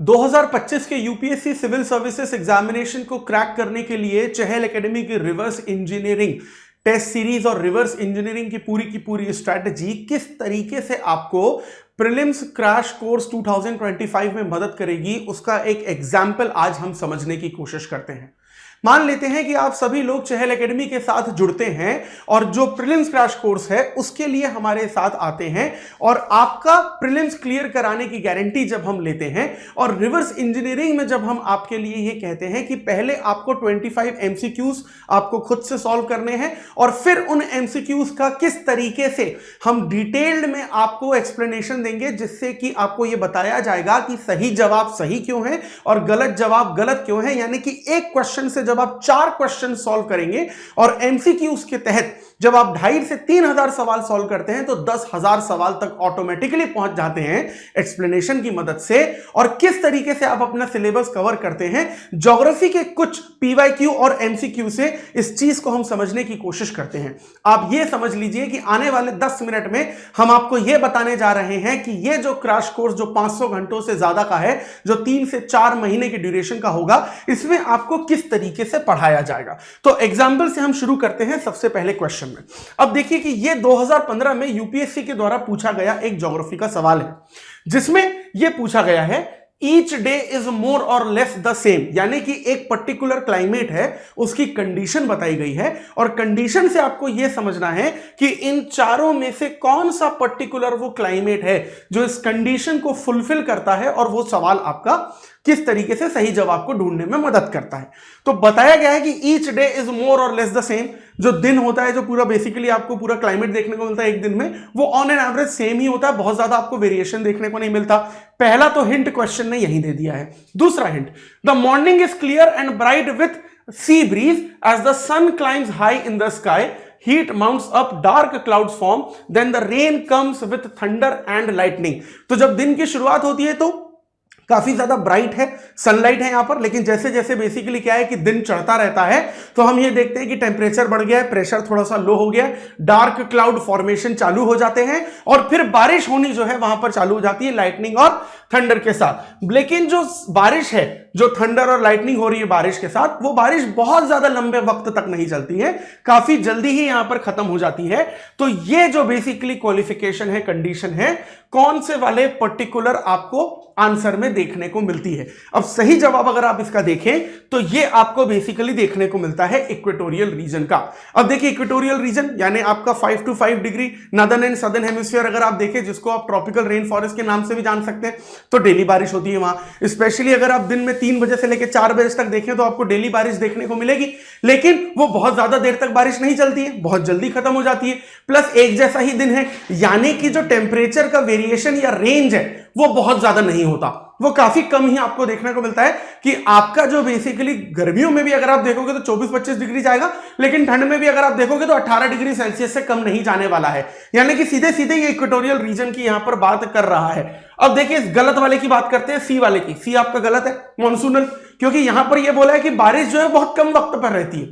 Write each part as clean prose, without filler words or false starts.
2025 के UPSC civil services examination को crack करने के लिए चहल एकेडमी की रिवर्स इंजीनियरिंग टेस्ट सीरीज और रिवर्स इंजीनियरिंग की पूरी स्ट्रैटेजी किस तरीके से आपको प्रीलिम्स क्रैश कोर्स 2025 में मदद करेगी, उसका एक एग्जाम्पल आज हम समझने की कोशिश करते हैं। मान लेते हैं कि आप सभी लोग चहल एकेडमी के साथ जुड़ते हैं और जो प्रीलिम्स क्रैश कोर्स है उसके लिए हमारे साथ आते हैं और आपका प्रीलिम्स क्लियर कराने की गारंटी जब हम लेते हैं और रिवर्स इंजीनियरिंग में जब हम आपके लिए ये कहते हैं कि पहले आपको 25 एमसीक्यूज आपको खुद से सॉल्व करने हैं और फिर उन एमसीक्यूज का किस तरीके से हम डिटेल्ड में आपको एक्सप्लेनेशन देंगे जिससे कि आपको ये बताया जाएगा कि सही जवाब सही क्यों है और गलत जवाब गलत क्यों है। यानी कि एक क्वेश्चन से जब आप 4 क्वेश्चन सॉल्व करेंगे और एमसीक्यूज के तहत जब आप 2500 से 3000 सवाल सॉल्व करते हैं तो 10,000 सवाल तक ऑटोमेटिकली पहुंच जाते हैं एक्सप्लेनेशन की मदद से। और किस तरीके से आप अपना सिलेबस कवर करते हैं, ज्योग्राफी के कुछ पीवाईक्यू और एमसीक्यू से इस चीज को हम समझने की कोशिश करते हैं। आप ये समझ लीजिए कि आने वाले 10 मिनट में हम आपको यह बताने जा रहे हैं कि यह जो क्रैश कोर्स जो 500 घंटों से ज्यादा का है, जो 3 से 4 महीने की ड्यूरेशन का होगा, इसमें आपको किस तरीके से पढ़ाया जाएगा। तो एग्जाम्पल से हम शुरू करते हैं सबसे पहले क्वेश्चन में। अब देखिए कि यह 2015 में यूपीएससी के द्वारा पूछा गया एक ज्योग्राफी का सवाल है जिसमें यह पूछा गया है ईच डे इज मोर और लेस द सेम। यानी कि एक पर्टिकुलर क्लाइमेट है, उसकी कंडीशन बताई गई है और कंडीशन से आपको यह समझना है कि इन चारों में से कौन सा पर्टिकुलर वो क्लाइमेट है जो इस कंडीशन को फुलफिल करता है और वो सवाल आपका किस तरीके से सही जवाब को ढूंढने में मदद करता है। तो बताया गया है कि ईच डे इज मोर और लेस द सेम। जो दिन होता है, जो पूरा बेसिकली आपको पूरा क्लाइमेट देखने को मिलता है एक दिन में, वो ऑन एन एवरेज सेम ही होता है, बहुत ज्यादा आपको वेरिएशन देखने को नहीं मिलता। पहला तो हिंट क्वेश्चन ने यही दे दिया है। दूसरा hint, the morning is clear and bright with sea breeze as the sun climbs high in the sky, heat mounts up, dark clouds form, then the rain comes with thunder and lightning। तो जब दिन की शुरुआत होती है तो काफी ज्यादा ब्राइट है, सनलाइट है यहां पर, लेकिन जैसे जैसे बेसिकली क्या है कि दिन चढ़ता रहता है तो हम ये देखते हैं कि टेम्परेचर बढ़ गया है, प्रेशर थोड़ा सा लो हो गया है, डार्क क्लाउड फॉर्मेशन चालू हो जाते हैं और फिर बारिश होनी जो है वहां पर चालू हो जाती है लाइटनिंग और थंडर के साथ। लेकिन जो बारिश है, जो थंडर और लाइटनिंग हो रही है बारिश के साथ, वो बारिश बहुत ज्यादा लंबे वक्त तक नहीं चलती है, काफी जल्दी ही यहां पर खत्म हो जाती है। तो ये जो बेसिकली क्वालिफिकेशन है, कंडीशन है, कौन से वाले पर्टिकुलर आपको आंसर में देखने को मिलती है। अब सही जवाब अगर आप इसका देखें तो ये आपको बेसिकली देखने को मिलता है इक्वेटोरियल रीजन का। अब देखिए इक्वेटोरियल रीजन यानी आपका 5 to 5 degree northern and southern hemisphere अगर आप देखें, जिसको आप ट्रॉपिकल रेन फॉरेस्ट के नाम से भी जान सकते हैं, तो डेली बारिश होती है वहां। स्पेशली अगर आप दिन में 3 बजे से लेकर 4 बजे तक देखें तो आपको डेली बारिश देखने को मिलेगी, लेकिन वो बहुत ज्यादा देर तक बारिश नहीं चलती है, बहुत जल्दी खत्म हो जाती है। प्लस एक जैसा ही दिन है, यानी कि जो टेम्परेचर का वेरिएशन या रेंज है वो बहुत ज्यादा नहीं होता, वो काफी कम ही आपको देखने को मिलता है। कि आपका जो बेसिकली गर्मियों में भी अगर आप देखोगे तो 24-25 डिग्री जाएगा, लेकिन ठंड में भी अगर आप देखोगे तो 18 डिग्री सेल्सियस से कम नहीं जाने वाला है। यानी कि सीधे सीधे ये इक्वेटोरियल रीजन की यहां पर बात कर रहा है। अब देखिए इस गलत वाले की बात करते हैं, सी वाले की। सी आपका गलत है, मॉनसूनल, क्योंकि यहां पर यह बोला है कि बारिश जो है बहुत कम वक्त पर रहती है,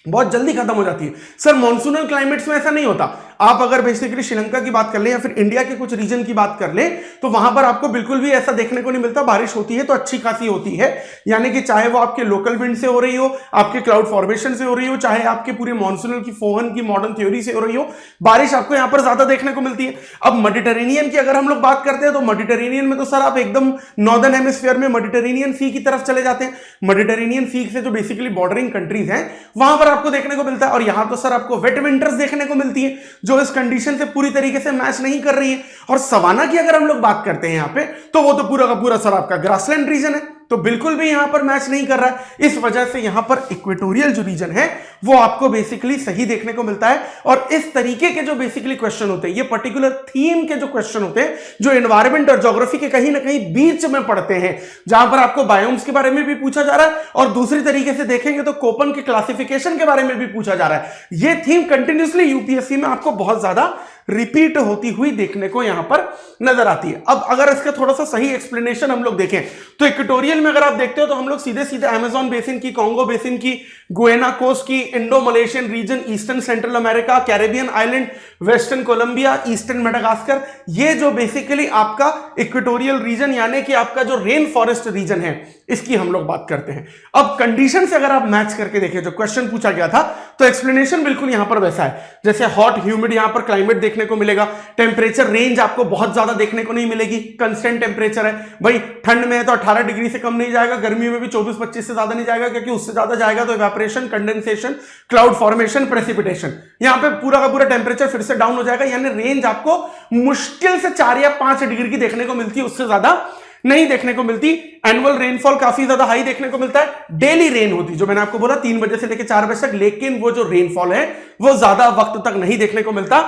बहुत जल्दी खत्म हो जाती है। सर मॉनसूनल क्लाइमेट्स में ऐसा नहीं होता। आप अगर बेसिकली श्रीलंका की बात कर ले या फिर इंडिया के कुछ रीजन की बात कर ले तो वहां पर आपको बिल्कुल भी ऐसा देखने को नहीं मिलता। बारिश होती है तो अच्छी खासी होती है, यानी कि चाहे वो आपके लोकल विंड से हो रही हो, आपके क्लाउड फॉर्मेशन से हो रही हो, चाहे आपके पूरे मॉनसूनल की फोहन की मॉडर्न थ्योरी से हो रही हो, बारिश आपको यहां पर ज्यादा देखने को मिलती है। अब मेडिटेरेनियन की अगर हम लोग बात करते हैं तो मेडिटेरेनियन में तो सर आप एकदम नॉर्दर्न हेमिस्फीयर में मेडिटेरेनियन सी की तरफ चले जाते हैं। मेडिटेरेनियन सी से जो बेसिकली बॉर्डरिंग कंट्रीज हैं वहां पर आपको देखने को मिलता है। और यहां तो सर आपको वेट विंटर्स देखने को मिलती है जो इस कंडीशन से पूरी तरीके से मैच नहीं कर रही है। और सवाना की अगर हम लोग बात करते हैं यहां पे तो वो तो पूरा का पूरा सर आपका ग्रासलैंड रीजन है, तो बिल्कुल भी यहां पर मैच नहीं कर रहा है। इस वजह से यहां पर इक्वेटोरियल जो रीजन है वो आपको बेसिकली सही देखने को मिलता है। और इस तरीके के जो बेसिकली क्वेश्चन होते हैं, ये पर्टिकुलर थीम के जो क्वेश्चन होते हैं, जो एनवायरमेंट और ज्योग्राफी के कहीं ना कहीं बीच में पड़ते हैं, जहां पर आपको बायोम्स के बारे में भी पूछा जा रहा है और दूसरी तरीके से देखेंगे तो कोपन के क्लासिफिकेशन के बारे में भी पूछा जा रहा है। ये थीम कंटिन्यूसली यूपीएससी में आपको बहुत ज्यादा रिपीट होती हुई देखने को यहां पर नजर आती है। अब अगर इसका थोड़ा सा सही एक्सप्लेनेशन हम लोग देखें तो इक्वेटोरियल स्केल में अगर आप देखते हो तो हम लोग सीधे सीधे अमेजॉन बेसिन की, कांगो बेसिन की, गुयाना कोस्ट की, Indo Malaysian region, eastern central America, Caribbean island, western Colombia, eastern Madagascar, ये जो बेसिकली आपका इक्वेटोरियल रीजन यानी कि आपका जो रेन फॉरेस्ट रीजन है, इसकी हम लोग बात करते हैं। अब कंडीशन से अगर आप मैच करके देखें, जो क्वेश्चन पूछा गया था, तो एक्सप्लेनेशन बिल्कुल यहां पर वैसा है। जैसे हॉट ह्यूमिड यहां पर क्लाइमेट देखने को मिलेगा, टेम्परेचर रेंज आपको बहुत ज्यादा देखने को नहीं मिलेगी, कंस्टेंट टेम्परेचर है भाई। ठंड में है तो 18 डिग्री से कम नहीं जाएगा, गर्मी में भी 24-25 से ज्यादा नहीं जाएगा, क्योंकि उससे ज्यादा जाएगा तो evaporation, condensation, cloud formation, precipitation, यहां पे पूरा का पूरा टेम्परेचर फिर से डाउन हो जाएगा। यानी रेंज आपको मुश्किल से 4 या 5 डिग्री की देखने को मिलती है, उससे ज्यादा नहीं देखने को मिलती। एनुअल रेनफॉल काफी ज्यादा हाई देखने को मिलता है। डेली रेन होती, जो मैंने आपको बोला 3 बजे से लेकर 4 बजे तक, लेकिन वो जो रेनफॉल है वो ज्यादा वक्त तक नहीं देखने को मिलता,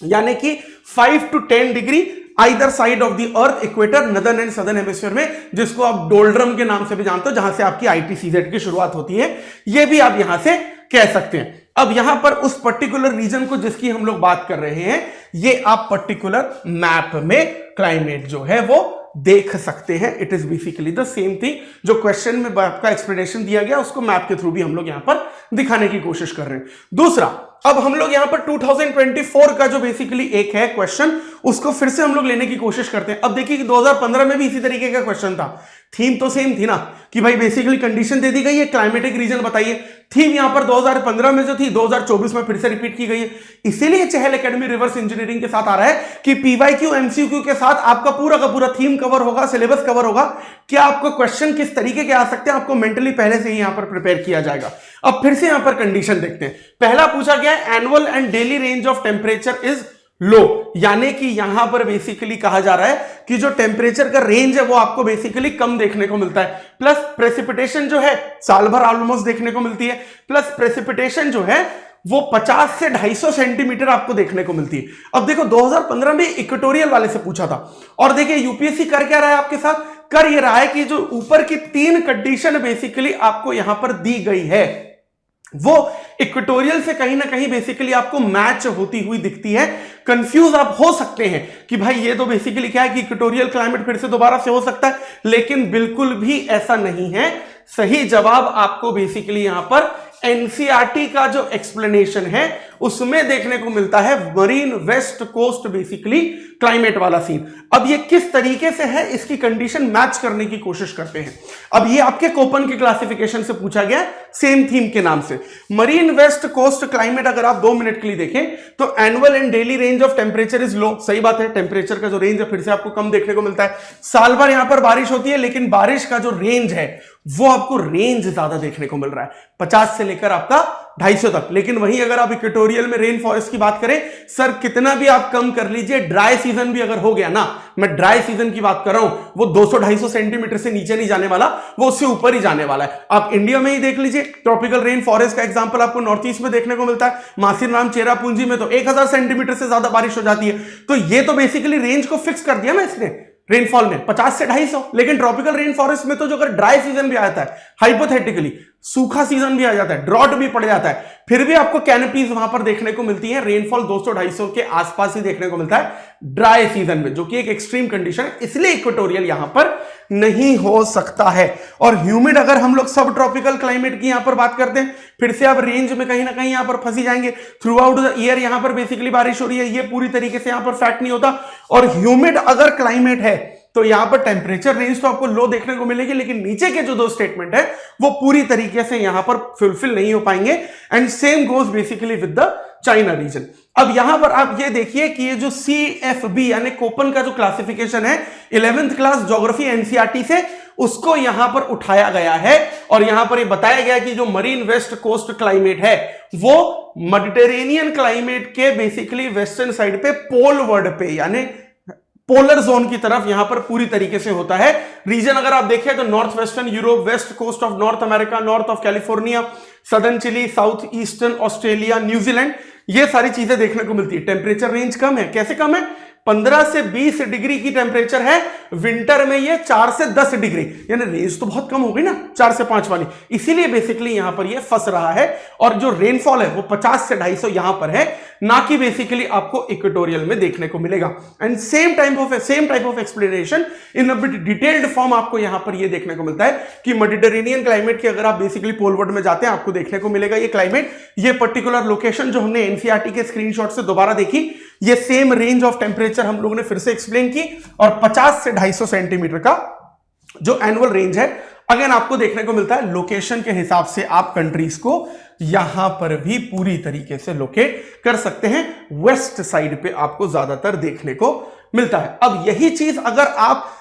यानी कि 5 to 10 degree either side of the earth equator, northern and southern hemisphere में, जिसको आप डोल्ड्रम के नाम से भी जानते हो, जहां से आपकी ITCZ की शुरुआत होती है, ये भी आप यहां से कह सकते हैं। अब यहां पर उस पर्टिकुलर रीजन को जिसकी हम लोग बात कर रहे हैं, ये आप पर्टिकुलर मैप में क्लाइमेट जो है वो देख सकते हैं। It is basically the same thing, जो क्वेश्चन में आपका एक्सप्लेनेशन दिया गया उसको मैप के थ्रू भी हम लोग यहां पर दिखाने की कोशिश कर रहे हैं। दूसरा, अब हम लोग यहां पर 2024 का जो बेसिकली एक है क्वेश्चन, उसको फिर से हम लोग लेने की कोशिश करते हैं। अब देखिए कि 2015 में भी इसी तरीके का क्वेश्चन था, थीम तो सेम थी ना, कि भाई बेसिकली कंडीशन दे दी गई है, क्लाइमेटिक रीजन बताइए। थीम यहां पर 2015 में जो थी 2024 में फिर से रिपीट की गई है। इसीलिए चहल एकेडमी रिवर्स इंजीनियरिंग के साथ आ रहा है कि PYQ MCQ के साथ आपका पूरा का पूरा थीम कवर होगा, सिलेबस कवर होगा। क्या आपको क्वेश्चन किस तरीके के आ सकते हैं, आपको मेंटली पहले से ही यहां पर प्रिपेयर किया जाएगा। अब फिर से यहां पर कंडीशन देखते हैं। पहला पूछा गया है annual and daily range of temperature is low, यानी कि यहां पर बेसिकली कहा जा रहा है कि जो टेम्परेचर का रेंज है वो आपको बेसिकली कम देखने को मिलता है। प्लस प्रेसिपिटेशन जो है साल भर ऑलमोस्ट देखने को मिलती है, प्लस प्रेसिपिटेशन जो है वो 50 से 250 सेंटीमीटर आपको देखने को मिलती है। अब देखो 2015 में इक्वेटोरियल वाले से पूछा था, और देखिए यूपीएससी कर क्या रहा है आपके साथ, कर ये रहा है कि जो ऊपर की 3 कंडीशन बेसिकली आपको यहां पर दी गई है, वो इक्वेटोरियल से कहीं ना कहीं बेसिकली आपको मैच होती हुई दिखती है। कंफ्यूज आप हो सकते हैं कि भाई ये तो बेसिकली क्या है कि इक्वेटोरियल क्लाइमेट फिर से दोबारा से हो सकता है, लेकिन बिल्कुल भी ऐसा नहीं है। सही जवाब आपको बेसिकली यहां पर एनसीईआरटी का जो एक्सप्लेनेशन है उसमें देखने को मिलता है, marine west coast basically climate वाला सीन। अब ये किस तरीके से है, इसकी कंडीशन मैच करने की कोशिश करते हैं। अब ये आपके कोपन के क्लासिफिकेशन से पूछा गया, सेम थीम के नाम से। मरीन वेस्ट कोस्ट क्लाइमेट अगर आप 2 मिनट के लिए देखें तो annual and daily range of temperature is low, सही बात है, टेम्परेचर का जो रेंज है फिर से आपको कम देखने को मिलता है। साल भर यहां पर बारिश होती है, लेकिन बारिश का जो रेंज है वो आपको रेंज ज्यादा देखने को मिल रहा है, 50 से लेकर आपका 250 तक। लेकिन वहीं अगर आप इक्वेटोरियल में रेन फॉरेस्ट की बात करें, सर कितना भी आप कम कर लीजिए, ड्राई सीजन भी अगर हो गया ना, मैं ड्राई सीजन की बात कर रहा हूं, वो 200-250 सेंटीमीटर से नीचे नहीं जाने वाला, वो उससे ऊपर ही जाने वाला है। आप इंडिया में ही देख लीजिए, ट्रॉपिकल रेन फॉरेस्ट का एग्जांपल आपको नॉर्थ ईस्ट में देखने को मिलता है। मासिरनाम चेरापूंजी में तो 1000 सेंटीमीटर से ज्यादा बारिश हो जाती है। तो ये तो बेसिकली रेंज को फिक्स कर दिया ना इसने रेनफॉल में 50 से 250। लेकिन ट्रॉपिकल रेन फॉरेस्ट में तो जो अगर ड्राई सीजन भी आता है, हाइपोथेटिकली सूखा सीजन भी आ जाता है, ड्रॉट भी पड़ जाता है, फिर भी आपको कैनपीज वहां पर देखने को मिलती है। रेनफॉल 200-250 के आसपास ही देखने को मिलता है ड्राई सीजन में, जो कि एक एक्सट्रीम कंडीशन है, इसलिए इक्वेटोरियल यहां पर नहीं हो सकता है। और ह्यूमिड अगर हम लोग सब ट्रॉपिकल क्लाइमेट की यहां पर बात करते हैं, फिर से आप रेंज में कहीं ना कहीं यहां पर फंसी जाएंगे। थ्रू आउट द ईयर यहां पर बेसिकली बारिश हो रही है, ये पूरी तरीके से यहां पर फैक्ट नहीं होता। और ह्यूमिड अगर क्लाइमेट है तो यहां पर टेम्परेचर रेंज तो आपको लो देखने को मिलेगी, लेकिन नीचे के जो 2 स्टेटमेंट है वो पूरी तरीके से यहां पर फुलफिल नहीं हो पाएंगे। And same goes basically with the China region. अब यहां पर आप ये देखिए कि ये जो CFB यानी कोपन का जो क्लासिफिकेशन है 11th क्लास ज्योग्राफी एनसीईआरटी से, उसको यहां पर उठाया गया है। और यहां पर ये बताया गया कि जो मरीन वेस्ट कोस्ट क्लाइमेट है वो मेडिटेरेनियन क्लाइमेट के बेसिकली वेस्टर्न साइड पे पोलवर्ड पे यानी पोलर जोन की तरफ यहां पर पूरी तरीके से होता है। रीजन अगर आप देखें तो north western Europe, west coast of North America, north of California, southern Chile, south eastern Australia, New Zealand, ये सारी चीजें देखने को मिलती है। टेम्परेचर रेंज कम है, कैसे कम है, 15 से 20 डिग्री की टेम्परेचर है, विंटर में ये 4 से 10 डिग्री, यानी रेंज तो बहुत कम हो गई ना 4 से 5 वाली, इसीलिए बेसिकली यहां पर ये फंस रहा है। और जो रेनफॉल है वो 50 से 250 यहां पर है, ना कि बेसिकली आपको इक्वेटोरियल में देखने को मिलेगा। And same type of explanation in a bit detailed form आपको यहां पर ये देखने को मिलता है कि मेडिटेरेनियन क्लाइमेट की अगर आप बेसिकली पोलवर्ल्ड में जाते हैं आपको देखने को मिलेगा ये क्लाइमेट, ये पर्टिकुलर लोकेशन जो हमने एनसीईआरटी के स्क्रीनशॉट से दोबारा देखी, ये सेम रेंज ऑफ टेम्परेचर हम लोगों ने फिर से एक्सप्लेन की, और 50 से 250 सेंटीमीटर का जो एनुअल रेंज है अगेन आपको देखने को मिलता है। लोकेशन के हिसाब से आप कंट्रीज को यहां पर भी पूरी तरीके से लोकेट कर सकते हैं, वेस्ट साइड पे आपको ज्यादातर देखने को मिलता है। अब यही चीज अगर आप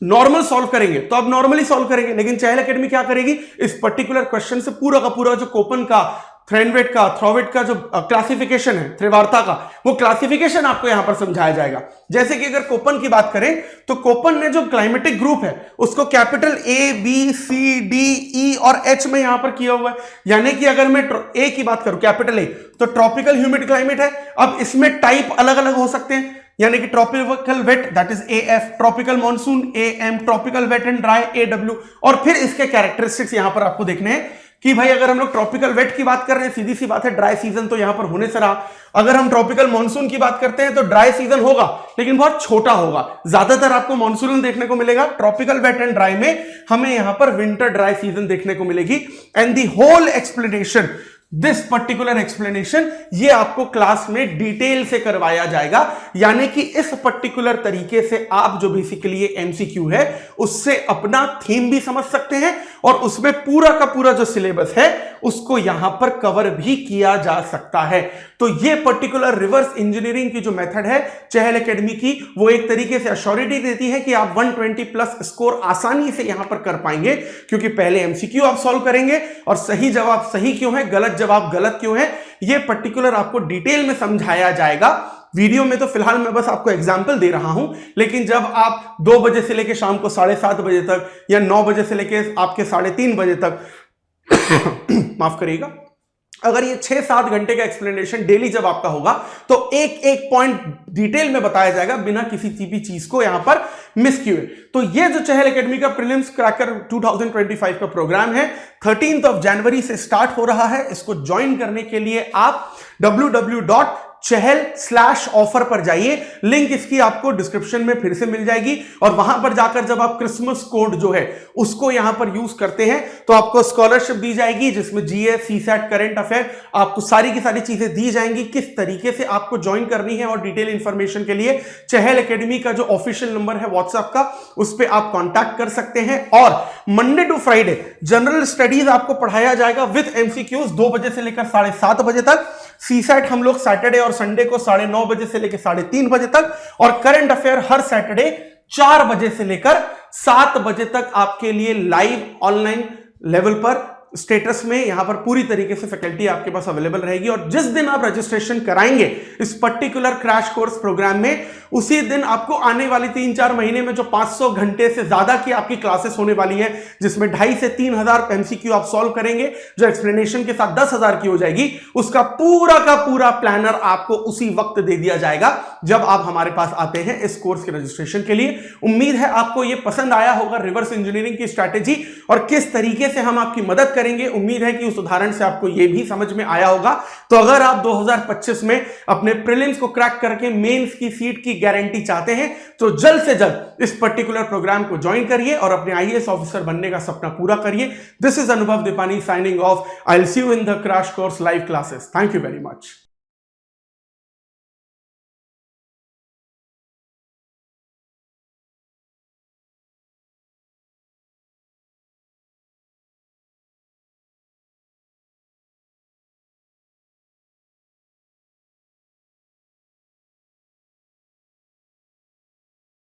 नॉर्मल सॉल्व करेंगे तो आप नॉर्मली सॉल्व करेंगे, लेकिन चहल एकेडमी क्या करेगी, इस पर्टिकुलर क्वेश्चन से पूरा का पूरा जो कोपन का, थ्रेनवेट का, थ्रोवेट का जो क्लासिफिकेशन है, त्रिवार्ता का, वो क्लासिफिकेशन आपको यहां पर समझाया जाएगा। जैसे कि अगर कोपन की बात करें तो कोपन ने जो क्लाइमेटिक ग्रुप है उसको capital A B C D E और एच में यहां पर किया हुआ है। यानी कि अगर मैं ए की बात करूं, कैपिटल ए, तो ट्रॉपिकल ह्यूमिड क्लाइमेट है। अब इसमें टाइप अलग अलग हो सकते हैं, यानी कि tropical wet that is AF, tropical monsoon AM, tropical wet and dry AW, और फिर इसके कैरेक्टरिस्टिक्स यहां पर आपको देखने हैं कि भाई अगर हम लोग ट्रॉपिकल वेट की बात कर रहे हैं, सीधी सी बात है ड्राई सीजन तो यहां पर होने से रहा। अगर हम ट्रॉपिकल मॉनसून की बात करते हैं तो ड्राई सीजन होगा लेकिन बहुत छोटा होगा, ज्यादातर आपको मॉनसून देखने को मिलेगा। ट्रॉपिकल वेट एंड ड्राई में हमें यहां पर विंटर ड्राई सीजन देखने को मिलेगी। And the whole explanation, this particular explanation, ये आपको क्लास में डिटेल से करवाया जाएगा। यानी कि इस पर्टिकुलर तरीके से आप जो बेसिकली ये एमसीक्यू है उससे अपना थीम भी समझ सकते हैं, और उसमें पूरा का पूरा जो सिलेबस है उसको यहां पर कवर भी किया जा सकता है। तो ये पर्टिकुलर रिवर्स इंजीनियरिंग की जो मेथड है चहल एकेडमी की, वो एक तरीके से अश्योरिटी देती है कि आप 120 प्लस स्कोर आसानी से यहां पर कर पाएंगे, क्योंकि पहले एमसीक्यू आप सॉल्व करेंगे और सही जवाब सही क्यों है, गलत जवाब गलत क्यों है, ये पर्टिकुलर आपको डिटेल में समझाया जाएगा। वीडियो में तो फिलहाल मैं बस आपको एग्जाम्पल दे रहा हूं, लेकिन जब आप 2 बजे से लेकर शाम को 7:30 बजे तक या 9 बजे से लेकर आपके 3:30 बजे तक माफ करिएगा, अगर ये 6-7 घंटे का एक्सप्लेनेशन डेली जब आपका होगा तो एक एक पॉइंट डिटेल में बताया जाएगा बिना किसी भी चीज को यहां पर मिस किए। तो ये जो चहल एकेडमी का प्रीलिम्स क्रैकर 2025 का प्रोग्राम है 13 जनवरी से स्टार्ट हो रहा है। इसको ज्वाइन करने के लिए आप www.chahal/offer पर जाइए, लिंक इसकी आपको डिस्क्रिप्शन में फिर से मिल जाएगी, और वहां पर जाकर जब आप क्रिसमस कोड जो है उसको यहां पर यूज करते हैं तो आपको स्कॉलरशिप दी जाएगी, जिसमें जीएस, सीसैट, करंट अफेयर, आपको सारी की सारी चीजें दी जाएंगी, किस तरीके से आपको ज्वाइन करनी है। और डिटेल इंफॉर्मेशन के लिए चहल एकेडमी का जो ऑफिशियल नंबर है व्हाट्सएप का, उस पर आप कॉन्टैक्ट कर सकते हैं। और Monday to Friday general studies आपको पढ़ाया जाएगा विद एमसीक्यूज 2 बजे से लेकर 7:30 बजे तक। सीसैट हम लोग सैटरडे और संडे को 9:30 बजे से लेकर 3:30 बजे तक, और करंट अफेयर हर सैटरडे 4 बजे से लेकर 7 बजे तक आपके लिए लाइव ऑनलाइन लेवल पर स्टेटस में यहां पर पूरी तरीके से फैकल्टी आपके पास अवेलेबल रहेगी। और जिस दिन आप रजिस्ट्रेशन कराएंगे इस पर्टिकुलर क्रैश कोर्स प्रोग्राम में, उसी दिन आपको आने वाली 3-4 महीने में जो 500 घंटे से ज्यादा की आपकी क्लासेस होने वाली है, जिसमें 2,500 से 3,000 एमसीक्यू आप सॉल्व करेंगे, जो एक्सप्लेनेशन के साथ 10,000 की हो जाएगी, उसका पूरा का पूरा प्लानर आपको उसी वक्त दे दिया जाएगा जब आप हमारे पास आते हैं इस कोर्स के रजिस्ट्रेशन के लिए। उम्मीद है आपको यह पसंद आया होगा, रिवर्स इंजीनियरिंग की स्ट्रैटेजी और किस तरीके से हम आपकी मदद करेंगे। उम्मीद है कि उस उदाहरण से आपको यह भी समझ में आया होगा। तो अगर आप 2025 में अपने प्रीलिम्स को क्रैक करके मेंस की सीट की गारंटी चाहते हैं तो जल्द से जल्द इस पर्टिकुलर प्रोग्राम को ज्वाइन करिए और अपने आईएएस ऑफिसर बनने का सपना पूरा करिए। This is Anubhav Deepani signing off. I will see you in the crash course live classes. Thank you very much.